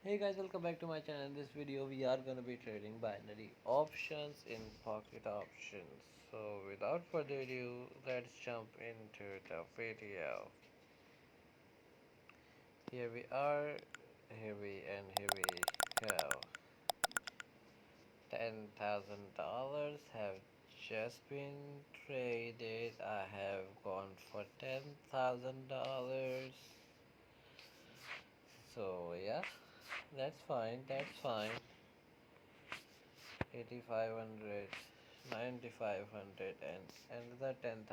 Hey guys, welcome back to my channel. In this video, we are gonna be trading binary options in Pocket Options. So, without further ado, let's jump into the video. Here we are. Here we go. $10,000 have just been traded. I have gone for $10,000. So yeah, that's fine. That's fine. 8,500, 9,500, and another $10,000.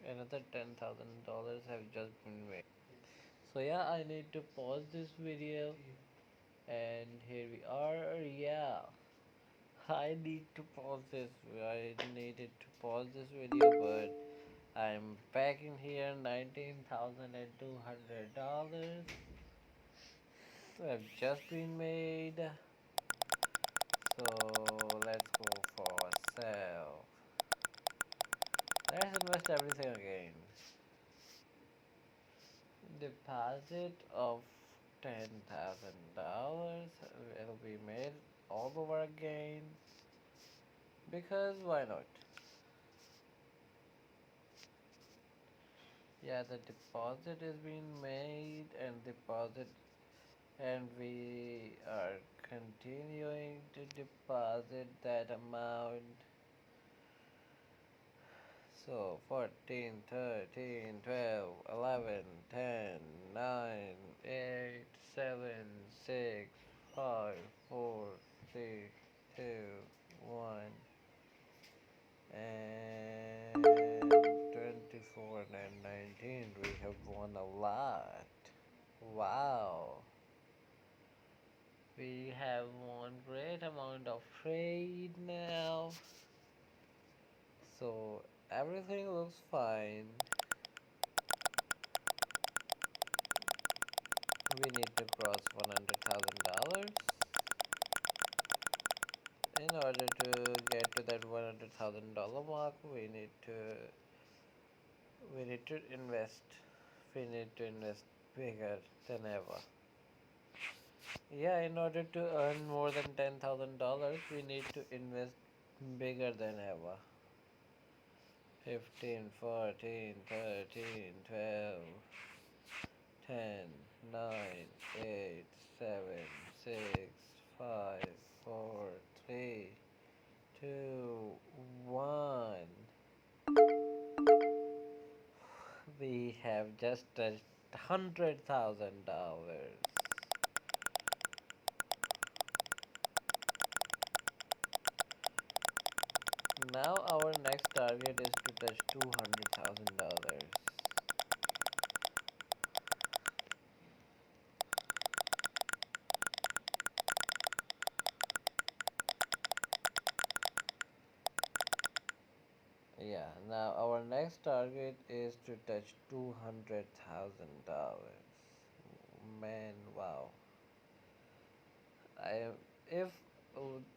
Another $10,000 have just been made. So yeah, I need to pause this video, and here we are. Yeah, I need to pause this. I needed to pause this video, but I'm back in here. $19,200 have just been made. So let's go for sale. Let's invest everything again. Deposit of $10,000 will be made all over again because why not? Yeah, the deposit is being made and we are continuing to deposit that amount. So 14, 13, 12, 11, 10, 9, 8, 7, 6, 5, 4, 3, 2, 1, and 24 and 19. We have won a lot. Wow. We have won great amount of trade now. So everything looks fine. We need to cross $100,000. In order to get to that $100,000 mark, we need to invest. We need to invest bigger than ever. Yeah, in order to earn more than $10,000, we need to invest bigger than ever. 15, 14, 13, 12, 10, 9, 8, 7, 6, 5, 4, 3, 2, 1. We have just touched $100,000. Now our next target is to touch $200,000. Yeah, now our next target is to touch $200,000. Man, wow. I if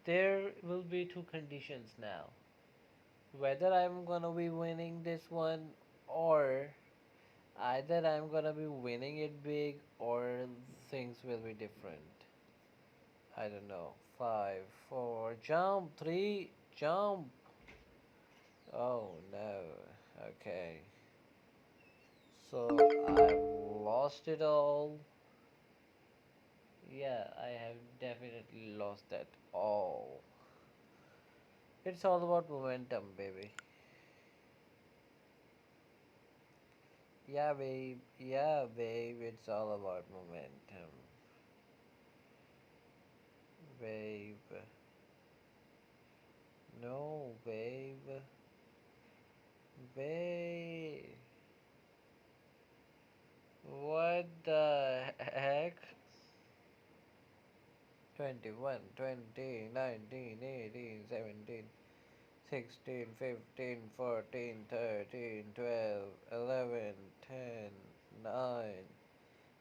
there will be two conditions now. Whether I'm gonna be winning this one or either I'm gonna be winning it big or things will be different. I don't know. Five, four, jump, three, jump. Oh no. Okay. So I've lost it all. Yeah, I have definitely lost that all. It's all about momentum, baby. Yeah, babe. Yeah, babe. It's all about momentum. Babe. No, babe. Babe. What the heck? 21, 20, 19, 18, 17, 16, 15, 14, 13, 12, 11, 10, 9,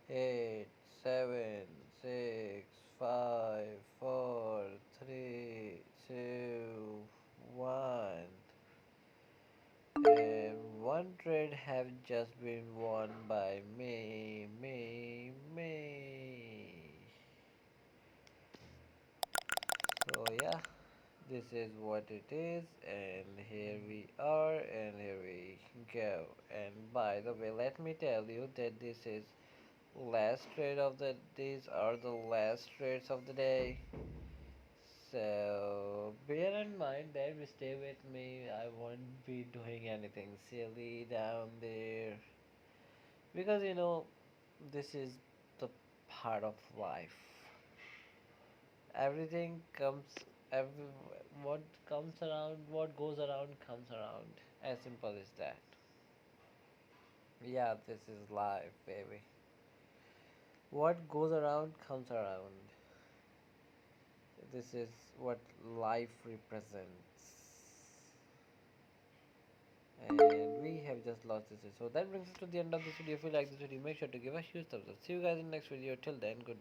8, 7, 6, 5, 4, 3, 2, 1. And one trade have just been won by me. So yeah, this is what it is, and here we are, and here we go. And by the way, let me tell you that this is last trade of the these are the last trades of the day. So bear in mind that we stay with me. I won't be doing anything silly down there because this is the part of life. Everything comes, every what comes around, what goes around comes around. As simple as that. Yeah, this is life, baby. What goes around comes around. This is what life represents. And we have just lost this. So that brings us to the end of this video. If you like this video, make sure to give a huge thumbs up. See you guys in the next video. Till then, goodbye.